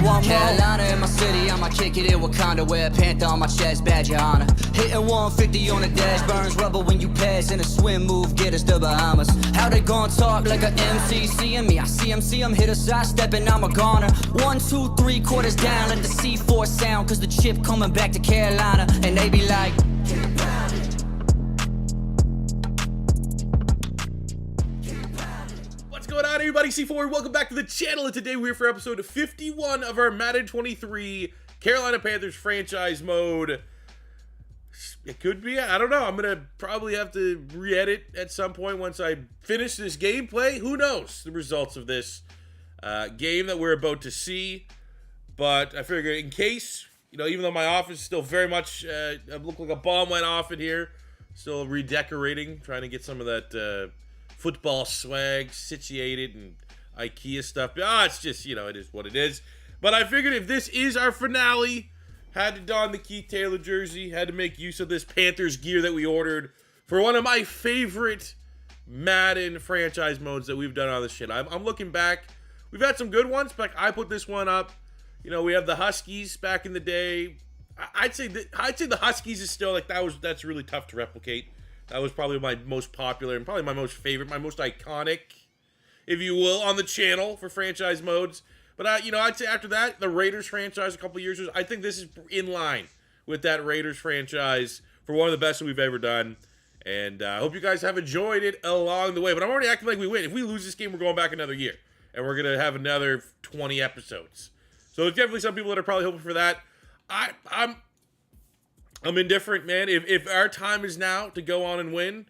want more. Carolina in my city, I'ma kick it in Wakanda. Wear a panther on my chest, badge your honor. Hitting 150 on the dash, burns rubber when you pass. In a swim move, get us to Bahamas. How they gon' talk like a MC seeing me? I see him, hit a side step and I'm a goner. 1, 2, 3 quarters down, let the C4 sound. Cause the chip coming back to Carolina. And they be like, what's going on, everybody? C4, welcome back to the channel. And today we're here for episode 51 of our Madden 23 Carolina Panthers franchise mode. It could be, I don't know. I'm going to probably have to re-edit at some point once I finish this gameplay. Who knows the results of this game that we're about to see. But I figure in case, you know, even though my office is still very much, I look like a bomb went off in here. Still redecorating, trying to get some of that football swag situated and IKEA stuff. It's just, you know, it is what it is. But I figured if this is our finale, had to don the Keith Taylor jersey, had to make use of this Panthers gear that we ordered for one of my favorite Madden franchise modes that we've done on this shit. I'm looking back. We've had some good ones, but I put this one up. You know, we have the Huskies back in the day. I'd say the Huskies is still like that's really tough to replicate. That was probably my most popular and probably my most favorite, my most iconic, if you will, on the channel for franchise modes. But, you know, I'd say after that, the Raiders franchise a couple of years ago, I think this is in line with that Raiders franchise for one of the best that we've ever done. And I hope you guys have enjoyed it along the way. But I'm already acting like we win. If we lose this game, we're going back another year. And we're going to have another 20 episodes. So there's definitely some people that are probably hoping for that. I'm indifferent, man. If our time is now to go on and win,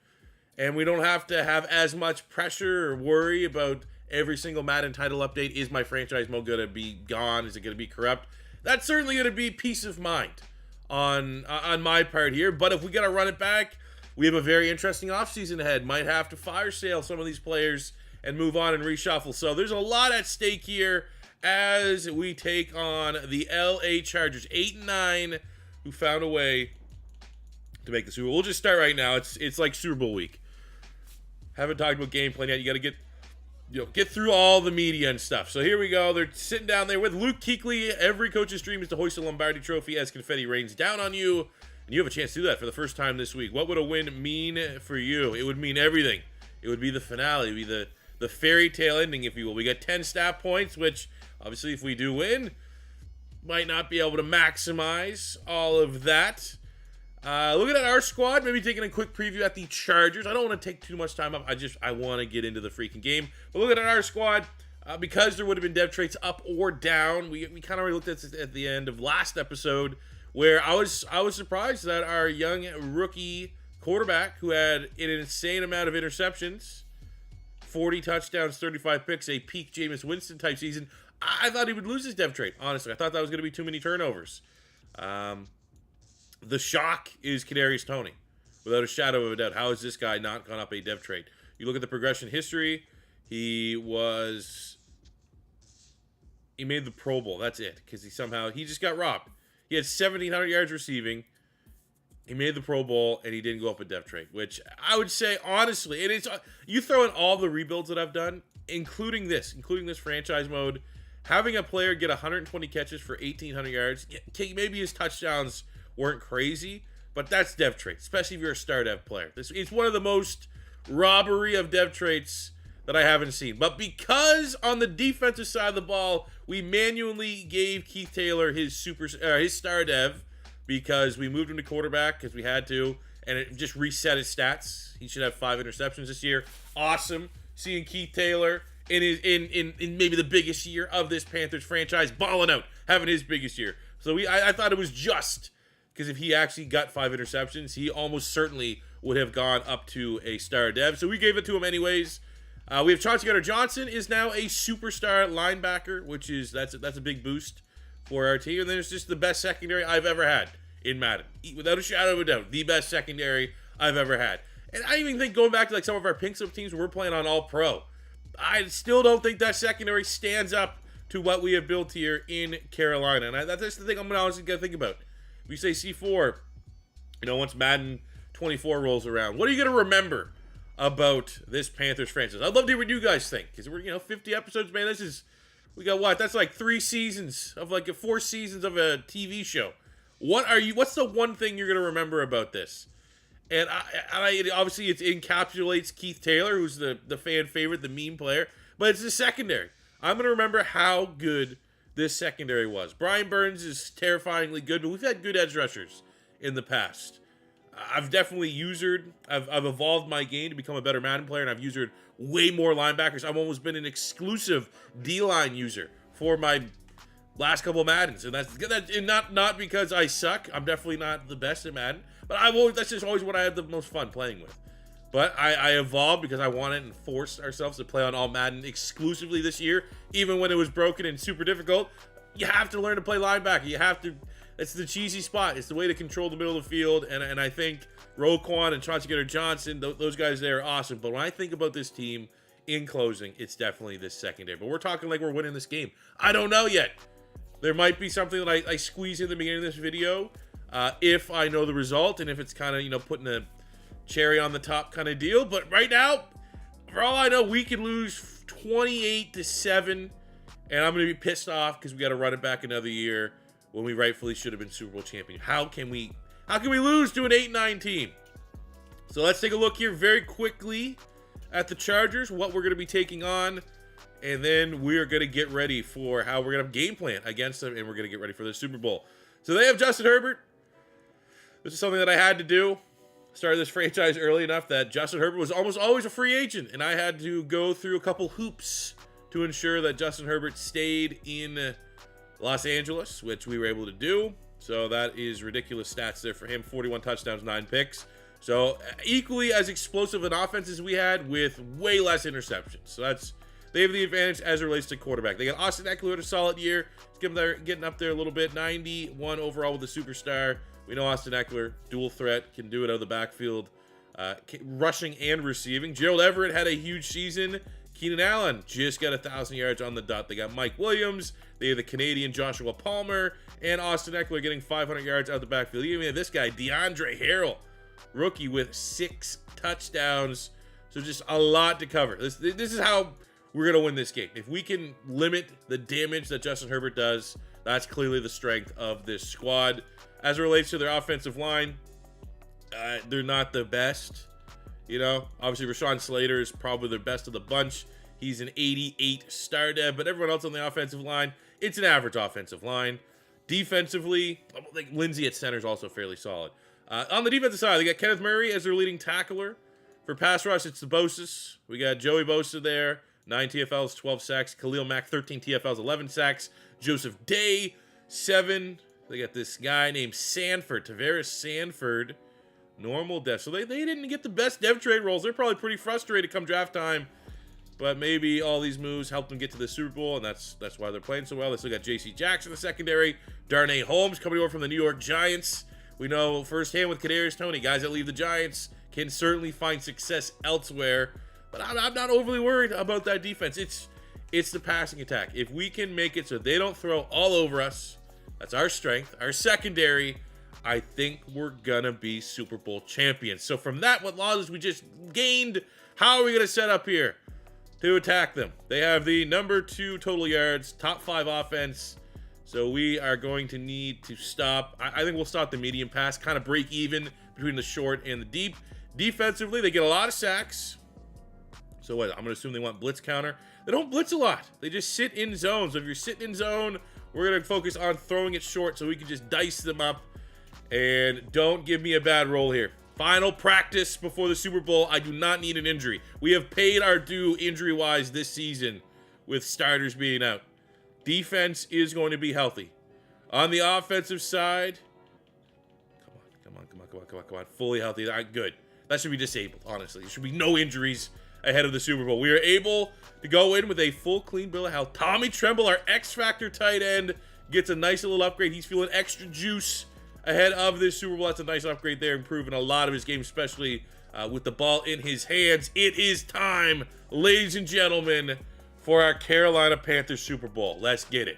and we don't have to have as much pressure or worry about every single Madden title update, is my franchise mode going to be gone? Is it going to be corrupt? That's certainly going to be peace of mind on my part here. But if we got to run it back, we have a very interesting offseason ahead. Might have to fire sale some of these players and move on and reshuffle. So there's a lot at stake here as we take on the LA Chargers, 8-9, who found a way to make the Super Bowl. We'll just start right now. It's like Super Bowl week. Haven't talked about game plan yet. You got to get through all the media and stuff. So here we go. They're sitting down there with Luke Kuechly. Every coach's dream is to hoist a Lombardi trophy as confetti rains down on you. And you have a chance to do that for the first time this week. What would a win mean for you? It would mean everything. It would be the finale. It would be the fairy tale ending, if you will. We got 10 staff points, which obviously if we do win, might not be able to maximize all of that. Looking at our squad, maybe taking a quick preview at the Chargers. I don't want to take too much time up. I want to get into the freaking game. But looking at our squad, because there would have been dev traits up or down, we kind of already looked at the end of last episode, where I was surprised that our young rookie quarterback, who had an insane amount of interceptions, 40 touchdowns, 35 picks, a peak Jameis Winston type season, I thought he would lose his dev trait, honestly. I thought that was going to be too many turnovers. The shock is Kadarius Toney, without a shadow of a doubt. How has this guy not gone up a dev trait? You look at the progression history, he made the Pro Bowl. That's it, because he just got robbed. He had 1,700 yards receiving. He made the Pro Bowl, and he didn't go up a dev trait, which I would say, honestly, and it's you throw in all the rebuilds that I've done, including this franchise mode, having a player get 120 catches for 1,800 yards, maybe his touchdowns weren't crazy, but that's dev trait, especially if you're a star dev player. It's one of the most robbery of dev traits that I haven't seen. But because on the defensive side of the ball, we manually gave Keith Taylor his star dev, because we moved him to quarterback because we had to, and it just reset his stats. He should have 5 interceptions this year. Awesome seeing Keith Taylor in maybe the biggest year of this Panthers franchise, balling out, having his biggest year. So I thought it was just, because if he actually got 5 interceptions, he almost certainly would have gone up to a star dev. So we gave it to him anyways. We have Chauncey Gardner-Johnson is now a superstar linebacker, which is that's a big boost for our team. And then it's just the best secondary I've ever had in Madden, without a shadow of a doubt, the best secondary I've ever had. And I even think going back to like some of our pink slip teams where we're playing on All Pro, I still don't think that secondary stands up to what we have built here in Carolina. And that's the thing I'm honestly going to think about. If you say C4, once Madden 24 rolls around, what are you going to remember about this Panthers franchise? I'd love to hear what you guys think, because we're, 50 episodes, man. This is We got what? That's like 3 seasons of like 4 seasons of a TV show. What's the one thing you're gonna remember about this? And obviously it encapsulates Keith Taylor, who's the fan favorite, the meme player, but it's the secondary. I'm gonna remember how good this secondary was. Brian Burns is terrifyingly good, but we've had good edge rushers in the past. I've definitely I've evolved my game to become a better Madden player, and I've used way more linebackers. I've almost been an exclusive D-line user for my last couple of Maddens, and that's not because I suck. I'm definitely not the best at Madden, but that's just always what I had the most fun playing with. But I evolved because I wanted and forced ourselves to play on all Madden exclusively this year, even when it was broken and super difficult. You have to learn to play linebacker. You have to. It's the cheesy spot. It's the way to control the middle of the field, and I think Roquan and Chauncey Gardner-Johnson, those guys there are awesome. But when I think about this team in closing, it's definitely this secondary. But we're talking like we're winning this game. I don't know yet. There might be something that I squeeze in the beginning of this video if I know the result and if it's kind of, putting a cherry on the top kind of deal. But right now, for all I know, we could lose 28-7, and I'm going to be pissed off because we got to run it back another year when we rightfully should have been Super Bowl champion. How can we lose to an 8-9 team? So let's take a look here very quickly at the Chargers, what we're going to be taking on, and then we're going to get ready for how we're going to game plan against them, and we're going to get ready for the Super Bowl. So they have Justin Herbert. This is something that I had to do. Started this franchise early enough that Justin Herbert was almost always a free agent, and I had to go through a couple hoops to ensure that Justin Herbert stayed in Los Angeles, which we were able to do. So that is ridiculous stats there for him. 41 touchdowns, 9 picks. So equally as explosive an offense as we had with way less interceptions. So they have the advantage as it relates to quarterback. They got Austin Eckler with a solid year. He's getting up there a little bit. 91 overall with a superstar. We know Austin Eckler, dual threat, can do it out of the backfield, rushing and receiving. Gerald Everett had a huge season. Keenan Allen just got 1,000 yards on the dot. They got Mike Williams. They have the Canadian Joshua Palmer and Austin Eckler getting 500 yards out of the backfield. You even have this guy, DeAndre Harrell, rookie with 6 touchdowns. So just a lot to cover. This is how we're going to win this game. If we can limit the damage that Justin Herbert does, that's clearly the strength of this squad. As it relates to their offensive line, they're not the best. Obviously Rashawn Slater is probably the best of the bunch. He's an 88 star dev, but everyone else on the offensive line, it's an average offensive line. Defensively, like Lindsey at center is also fairly solid. On the defensive side, they got Kenneth Murray as their leading tackler. For pass rush, it's the Bosa's. We got Joey Bosa there, 9 TFLs, 12 sacks. Khalil Mack, 13 TFLs, 11 sacks. Joseph Day, 7. They got this guy named Tavares Sanford. Normal dev. So they didn't get the best dev trade roles. They're probably pretty frustrated come draft time. But maybe all these moves helped them get to the Super Bowl, and that's why they're playing so well. They still got J.C. Jackson in the secondary. Darnay Holmes coming over from the New York Giants. We know firsthand with Kadarius Toney, guys that leave the Giants can certainly find success elsewhere. But I'm not overly worried about that defense. It's the passing attack. If we can make it so they don't throw all over us, that's our strength. Our secondary, I think we're gonna be Super Bowl champions. So from that, what losses we just gained, how are we gonna set up here to attack them? They have the number 2 total yards, top 5 offense. So we are going to need to stop. I think we'll stop the medium pass, kind of break even between the short and the deep. Defensively, they get a lot of sacks. So what? I'm gonna assume they want blitz counter. They don't blitz a lot. They just sit in zone. So if you're sitting in zone, we're gonna focus on throwing it short so we can just dice them up. And don't give me a bad roll here. Final practice before the Super Bowl. I do not need an injury. We have paid our due injury-wise this season with starters being out. Defense is going to be healthy. On the offensive side, come on. Fully healthy. Good. That should be disabled, honestly. There should be no injuries ahead of the Super Bowl. We are able to go in with a full, clean bill of health. Tommy Tremble, our X-Factor tight end, gets a nice little upgrade. He's feeling extra juice ahead of this Super Bowl. That's a nice upgrade there, improving a lot of his game, especially with the ball in his hands. It is time, ladies and gentlemen, for our Carolina Panthers Super Bowl. Let's get it.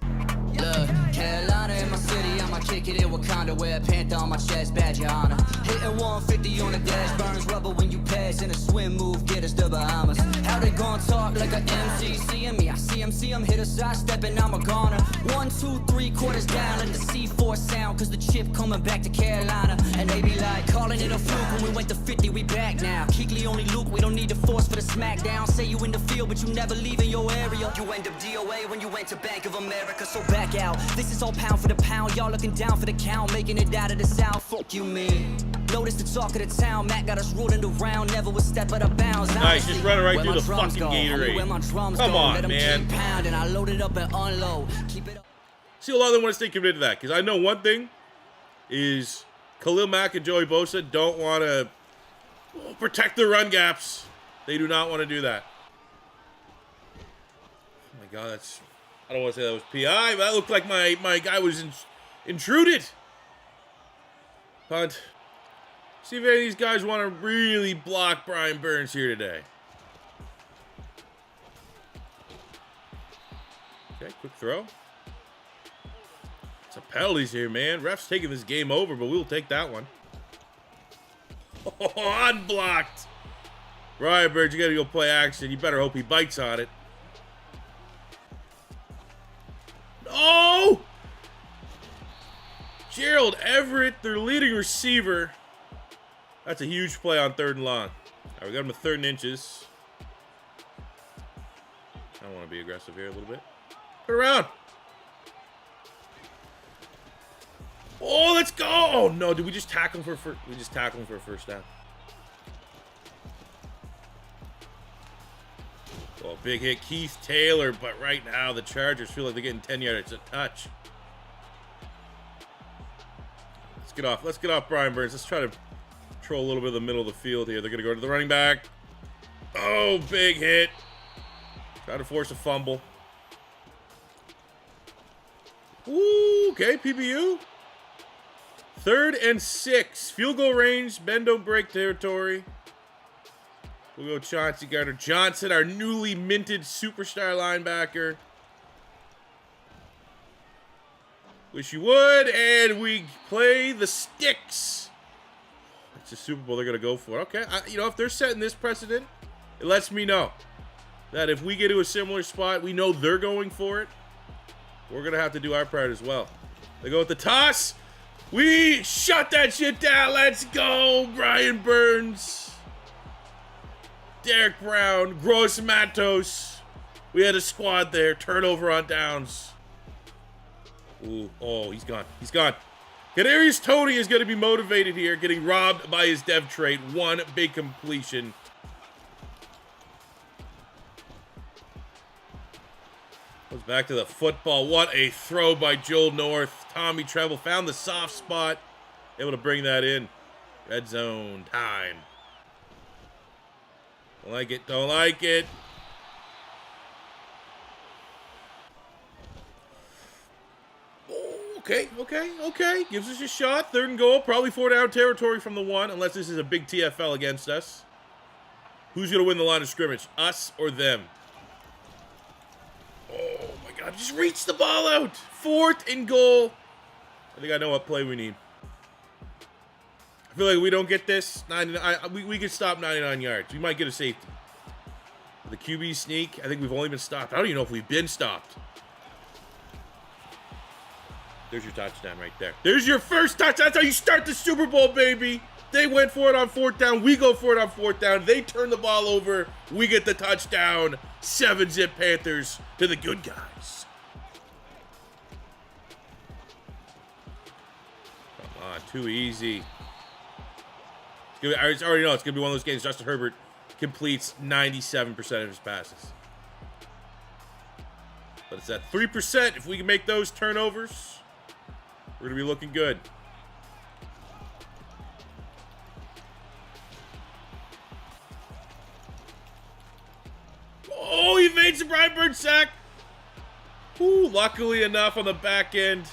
Look, Carolina in my city, I'm a kick it in Wakanda, wear a panther on my chest, badge your honor. Hitting 150 on the dash, burns rubber when you pass. In a swim move, get us to Bahamas. How they gon' talk like a MC? Seeing me, I see him, hit a side step and I'm a goner. 1, 2, 3 quarters down, let the C4 sound, cause the chip coming back to Carolina. And they be like, calling it a fluke, when we went to 50, we back now. Kuechly only Luke, we don't need the force for the smackdown. Say you in the field, but you never leave in your area. You end up DOA when you went to Bank of America, so back out. This is all pound for the pound, y'all looking down for the count, making it out of the south. Fuck you, man. Notice the talk of the town, Matt got us rolling around, never was step out of bounds. Nice, just running right through the fucking Gatorade. Come on, man. And I load it up and unload. Keep it up. See, a lot of them want to stay committed to that, because I know one thing is Khalil Mack and Joey Bosa don't want to protect their run gaps. They do not want to do that. Oh my God, that's... I don't want to say that was PI, but that looked like my guy was intruded. Punt. See if any of these guys want to really block Brian Burns here today. Okay, quick throw. Some penalties here, man. Ref's taking this game over, but we'll take that one. Oh, unblocked. Brian Burns, you got to go play action. You better hope he bites on it. Oh! Gerald Everett, their leading receiver. That's a huge play on 3rd and long. All right, we got him to 3rd and inches. I don't want to be aggressive here a little bit. Put it around. Oh, let's go. Oh, no. Did we just tackle him for we just tackled him for a first down? Oh, big hit, Keith Taylor. But right now, the Chargers feel like they're getting 10 yards. It's a touch. Let's get off Brian Burns. Let's try to control a little bit of the middle of the field here. They're going to go to the running back. Oh, big hit. Try to force a fumble. Ooh, okay, PBU. 3rd and 6. Field goal range. Bend don't break territory. We'll go Chauncey Gardner-Johnson, our newly minted superstar linebacker. Wish you would. And we play the sticks. It's a Super Bowl they're going to go for. Okay, you know, if they're setting this precedent, it lets me know that if we get to a similar spot, we know they're going for it. We're going to have to do our part as well. They go with the toss. We shut that shit down. Let's go, Brian Burns. Derek Brown, Gross Matos. We had a squad there. Turnover on downs. Ooh, oh, he's gone. He's gone. Kadarius Toney is going to be motivated here, getting robbed by his dev trait. One big completion. Goes back to the football. What a throw by Joel North. Tommy Treble found the soft spot. Able to bring that in. Red zone time. Don't like it. Don't like it. Okay. Gives us a shot. 3rd and goal. Probably 4 down territory from the 1, unless this is a big TFL against us. Who's going to win the line of scrimmage? Us or them? Oh, my God. Just reach the ball out. 4th and goal. I think I know what play we need. I feel like we don't get this. We could stop 99 yards. We might get a safety. The QB sneak, I think we've only been stopped. I don't even know if we've been stopped. There's your touchdown right there. There's your first touchdown. That's how you start the Super Bowl, baby. They went for it on 4th down. We go for it on 4th down. They turn the ball over. We get the touchdown. 7-zip Panthers to the good guys. Come on, too easy. I already know it's going to be one of those games. Justin Herbert completes 97% of his passes. But it's at 3%. If we can make those turnovers, we're going to be looking good. Oh, he evades the Brian Burns sack. Ooh, luckily enough on the back end,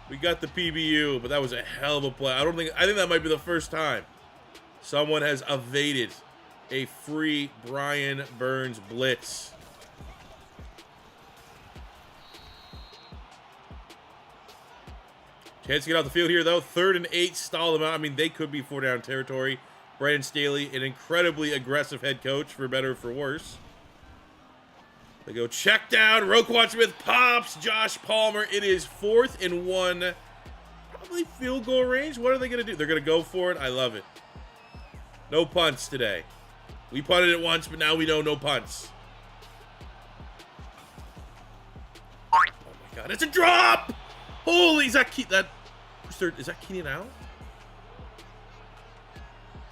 we got the PBU, but that was a hell of a play. I think that might be the first time someone has evaded a free Brian Burns blitz. Chance to get out the field here, though. 3rd and 8, stall them out. I mean, they could be 4-down territory. Brandon Staley, an incredibly aggressive head coach, for better or for worse. They go check down. Roquan Smith pops. Josh Palmer. It is 4th and 1. Probably field goal range. What are they going to do? They're going to go for it. I love it. No punts today. We punted it once, but now we know no punts. Oh my God! It's a drop. Holy! Is that Keenan Allen?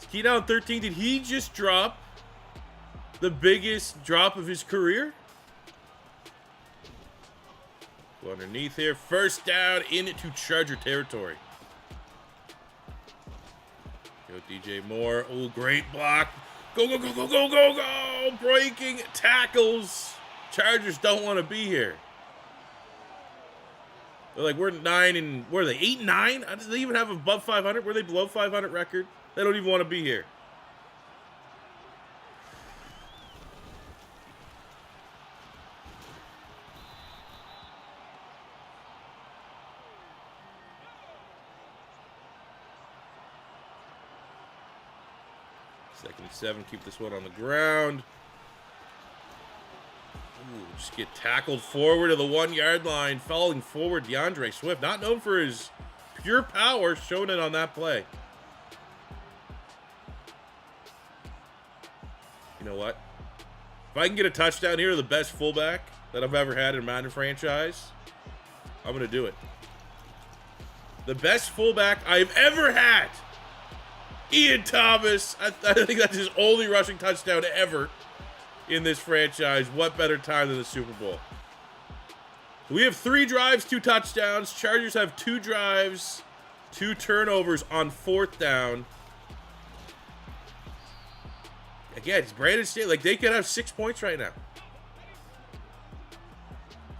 Is Keenan Allen 13? Did he just drop the biggest drop of his career? Go underneath here. 1st down into Charger territory. Go DJ Moore. Oh, great block. Go, go, go, go, go, go, go. Breaking tackles. Chargers don't want to be here. They're like, we're 9 and, what are they, 8 and 9? Do they even have above 500? Were they below 500 record? They don't even want to be here. Second and 7, keep this one on the ground. Ooh, just get tackled forward to the 1-yard line, falling forward. DeAndre Swift, not known for his pure power, showing it on that play. You know what? If I can get a touchdown here, the best fullback that I've ever had in a Madden franchise, I'm going to do it. The best fullback I've ever had. Ian Thomas. I think that's his only rushing touchdown ever in this franchise. What better time than the Super Bowl? We have 3 drives, 2 touchdowns. Chargers have 2 drives, 2 turnovers on 4th down. Again, it's Brandon Staley. Like, they could have 6 points right now.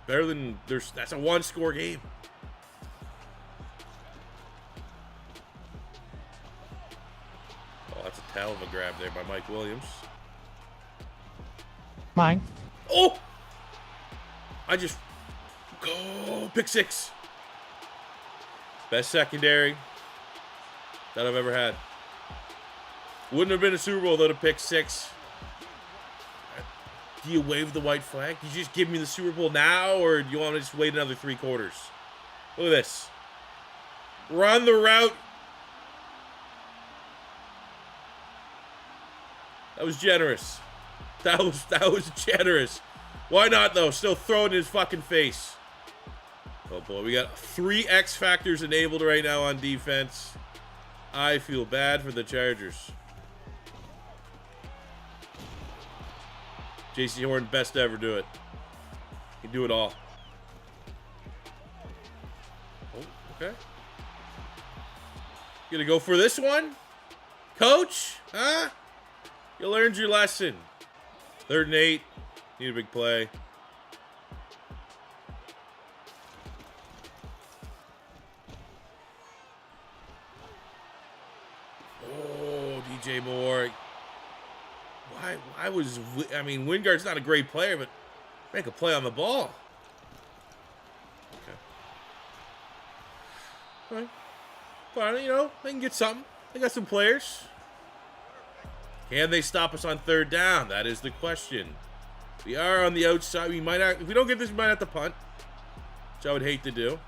Better than that's a 1-score game. Oh, that's a hell of a grab there by Mike Williams. Mine. Oh! Go! Pick 6. Best secondary that I've ever had. Wouldn't have been a Super Bowl without a pick 6. Do you wave the white flag? Do you just give me the Super Bowl now, or do you want to just wait another 3 quarters? Look at this. Run the route. That was generous. That was generous. Why not, though? Still throw it in his fucking face. Oh, boy. We got 3 X factors enabled right now on defense. I feel bad for the Chargers. J.C. Horn, best to ever do it. He can do it all. Oh, okay. You gonna go for this one? Coach? Huh? You learned your lesson. 3rd and 8. Need a big play. Oh, DJ Moore. I mean, Wingard's not a great player, but make a play on the ball. Okay. All right. But, you know, they can get something. They got some players. Can they stop us on 3rd down? That is the question. We are on the outside. We might have, if we don't get this, we might have to punt, which I would hate to do.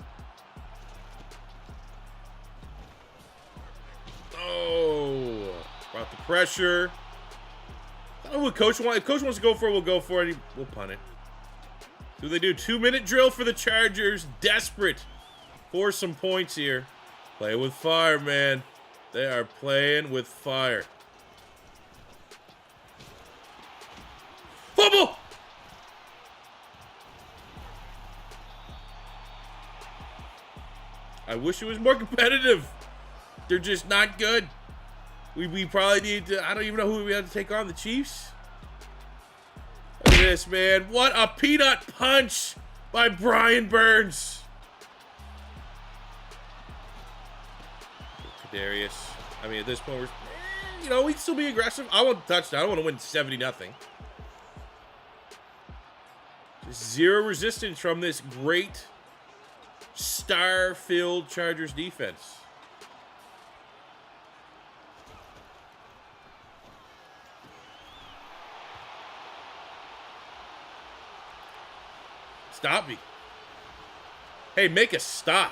Oh, brought the pressure. Oh, what coach wants? If coach wants to go for it, we'll go for it. We'll punt it. Do they do 2-minute drill for the Chargers? Desperate for some points here. Play with fire, man. They are playing with fire. Fumble! I wish it was more competitive. They're just not good. We probably need to, I don't even know who we have to take on, the Chiefs? Look at this, man. What a peanut punch by Brian Burns. Kadarius. I mean, at this point, you know, we can still be aggressive. I want the touchdown. I don't want to win 70-0. Just 0 resistance from this great star-filled Chargers defense. Stop me. Hey, make a stop.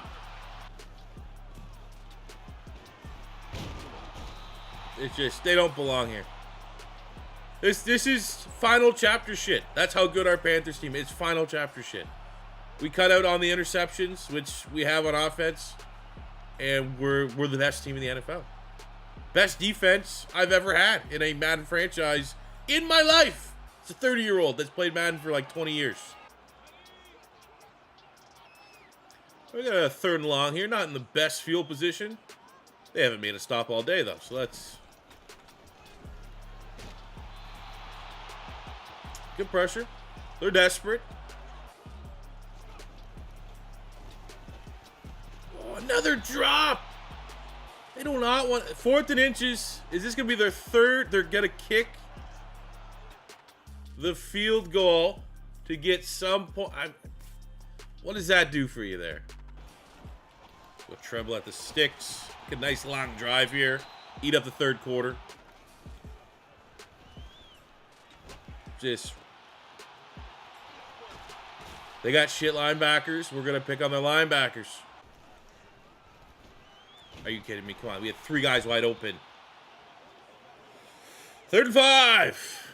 It's just, they don't belong here. This is final chapter shit. That's how good our Panthers team is. It's final chapter shit. We cut out on the interceptions, which we have on offense, and we're the best team in the NFL. Best defense I've ever had in a Madden franchise in my life. It's a 30-year-old that's played Madden for like 20 years. We got a 3rd and long here, not in the best field position. They haven't made a stop all day, though, so let's... Good pressure. They're desperate. Oh, another drop! They do not want... 4th and inches. Is this going to be their 3rd? They're going to kick the field goal to get some point. What does that do for you there? We'll tremble at the sticks. Get a nice long drive here. Eat up the 3rd quarter. Just... They got shit linebackers. We're going to pick on their linebackers. Are you kidding me? Come on. We had 3 guys wide open. 3rd and 5.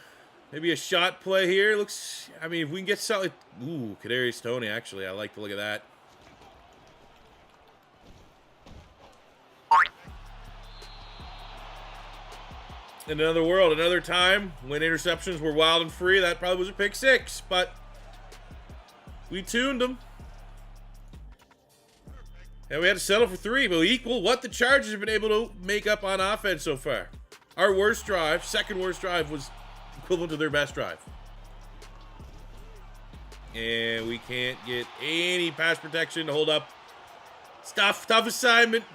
Maybe a shot play here. Looks... I mean, if we can get something... Ooh, Kadarius Toney, actually. I like the look of that. In another world, another time, when interceptions were wild and free, that probably was a pick 6, but we tuned them. And we had to settle for 3, but we equal what the Chargers have been able to make up on offense so far. Our worst drive, 2nd worst drive, was equivalent to their best drive. And we can't get any pass protection to hold up. Tough assignment.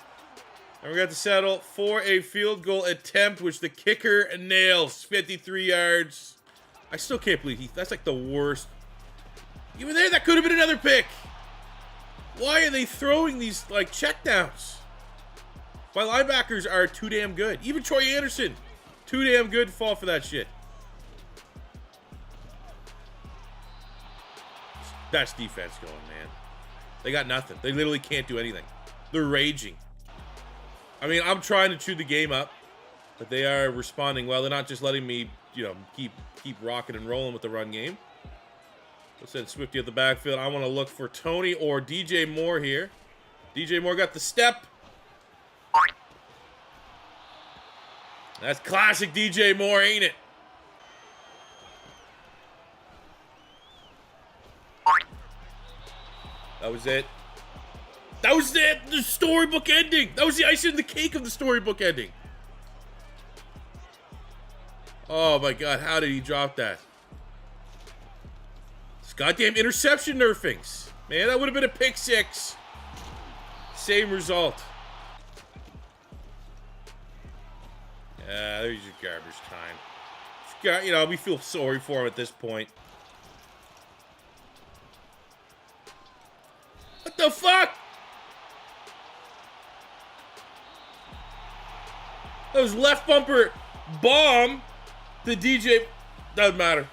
And we're going to have to settle for a field goal attempt, which the kicker nails. 53 yards. I still can't believe that's like the worst. Even there, that could have been another pick. Why are they throwing these, like, checkdowns? My linebackers are too damn good. Even Troy Anderson, too damn good to fall for that shit. Best defense going, man. They got nothing. They literally can't do anything. They're raging. I mean, I'm trying to chew the game up, but they are responding well. They're not just letting me, you know, keep rocking and rolling with the run game. Let's send Swifty at the backfield. I want to look for Toney or DJ Moore here. DJ Moore got the step. That's classic DJ Moore, ain't it? That was it. That was it. The storybook ending. That was the icing on the cake of the storybook ending. Oh my God, how did he drop that? This goddamn interception nerfings. Man, that would have been a pick 6. Same result. There's your garbage time. You know, we feel sorry for him at this point. What the fuck? That was left bumper bomb. The DJ doesn't matter.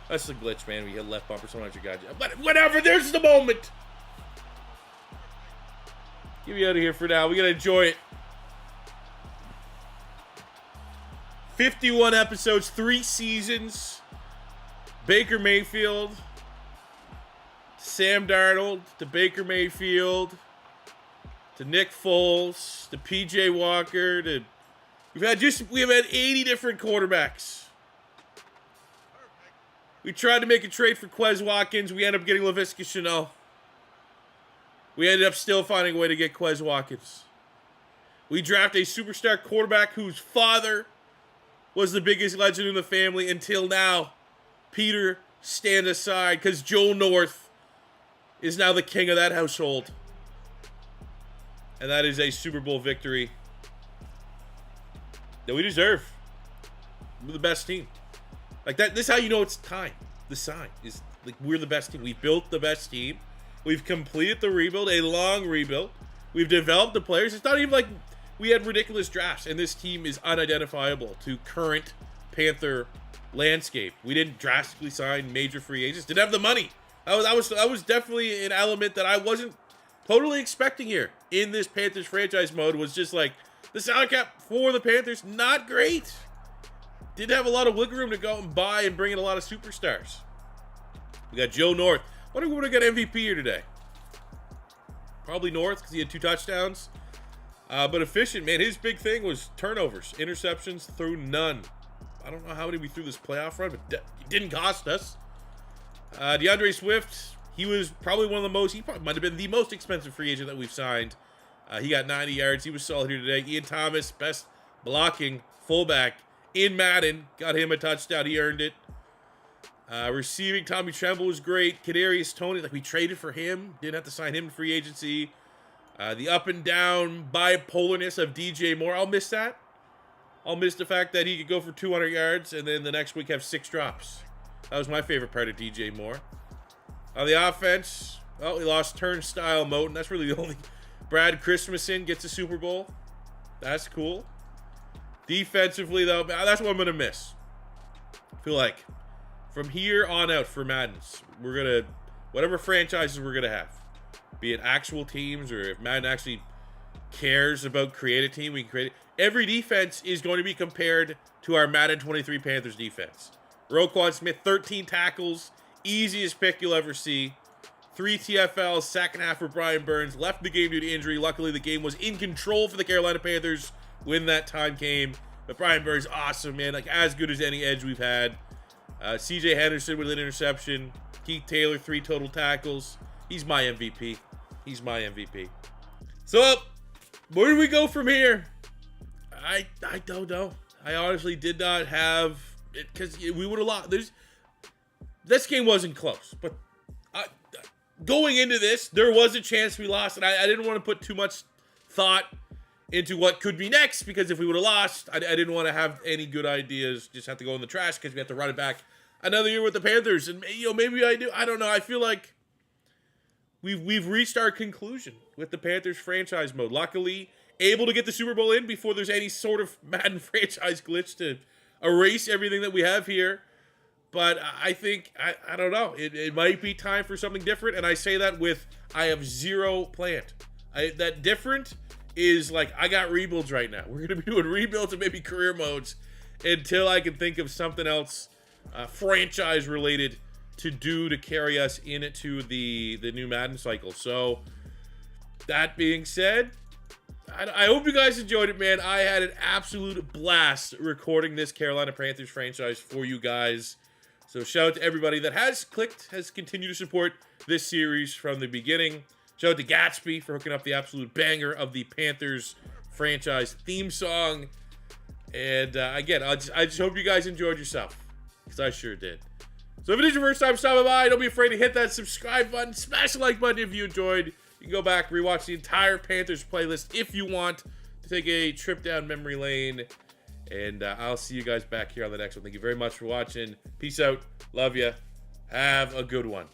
That's the glitch, man. We hit left bumper. Sometimes you got you. But whatever. There's the moment. Get me out of here for now. We gotta enjoy it. 51 episodes, 3 seasons. Baker Mayfield, Sam Darnold, to Baker Mayfield, to Nick Foles, to PJ Walker, to we have had 80 different quarterbacks. We tried to make a trade for Quez Watkins. We ended up getting Laviska Shenault. We ended up still finding a way to get Quez Watkins. We drafted a superstar quarterback whose father was the biggest legend in the family until now. Peter, stand aside, because Joe North is now the king of that household. And that is a Super Bowl victory that we deserve. We're the best team. Like that. This is how you know it's time. The sign is like we're the best team. We built the best team. We've completed the rebuild, a long rebuild. We've developed the players. It's not even like we had ridiculous drafts, and this team is unidentifiable to current Panther landscape. We didn't drastically sign major free agents. Didn't have the money. That was definitely an element that I wasn't totally expecting here in this Panthers franchise mode. Was just like the salary cap for the Panthers, not great. Didn't have a lot of wiggle room to go out and buy and bring in a lot of superstars. We got Joe North. Wonder who would have got MVP here today. Probably North because he had 2 touchdowns. But efficient, man. His big thing was turnovers. Interceptions through none. I don't know how many we threw this playoff run, but it didn't cost us. DeAndre Swift, he was probably one of the most, he probably might have been the most expensive free agent that we've signed. He got 90 yards. He was solid here today. Ian Thomas, best blocking fullback in Madden. Got him a touchdown. He earned it. Receiving, Tommy Tremble was great. Kadarius Toney, like we traded for him. Didn't have to sign him in free agency. The up and down bipolarness of DJ Moore. I'll miss that. I'll miss the fact that he could go for 200 yards and then the next week have 6 drops. That was my favorite part of DJ Moore. On the offense, well, we lost Turnstile Moten. That's really the only. Brad Christmason gets a Super Bowl. That's cool. Defensively, though, that's what I'm going to miss. I feel like from here on out for Maddens, we're going to, whatever franchises we're going to have, be it actual teams or if Madden actually cares about create a team, we can create it. Every defense is going to be compared to our Madden 23 Panthers defense. Roquan Smith, 13 tackles, easiest pick you'll ever see. 3 TFLs, second half for Brian Burns. Left the game due to injury. Luckily, the game was in control for the Carolina Panthers when that time came. But Brian Burns, awesome, man. Like, as good as any edge we've had. CJ Henderson with an interception. Keith Taylor, 3 total tackles. He's my MVP. He's my MVP. So, where do we go from here? I don't know. I honestly did not have it because we would have lost. This game wasn't close, but going into this, there was a chance we lost, and I didn't want to put too much thought into what could be next because if we would have lost, I didn't want to have any good ideas just have to go in the trash because we have to run it back another year with the Panthers. And maybe I do. I don't know. I feel like we've reached our conclusion with the Panthers franchise mode. Luckily, able to get the Super Bowl in before there's any sort of Madden franchise glitch to erase everything that we have here. But I think, I don't know, it might be time for something different. And I say that with, I have zero planned. That different is like, I got rebuilds right now. We're going to be doing rebuilds and maybe career modes until I can think of something else franchise related to do to carry us into the new Madden cycle. So that being said, I hope you guys enjoyed it, man. I had an absolute blast recording this Carolina Panthers franchise for you guys. So shout out to everybody that has clicked, has continued to support this series from the beginning. Shout out to Gatsby for hooking up the absolute banger of the Panthers franchise theme song. And again, I just hope you guys enjoyed yourself, because I sure did. So if it is your first time stopping by, don't be afraid to hit that subscribe button. Smash the like button if you enjoyed. You can go back, rewatch the entire Panthers playlist if you want to take a trip down memory lane. And I'll see you guys back here on the next one. Thank you very much for watching. Peace out. Love ya. Have a good one.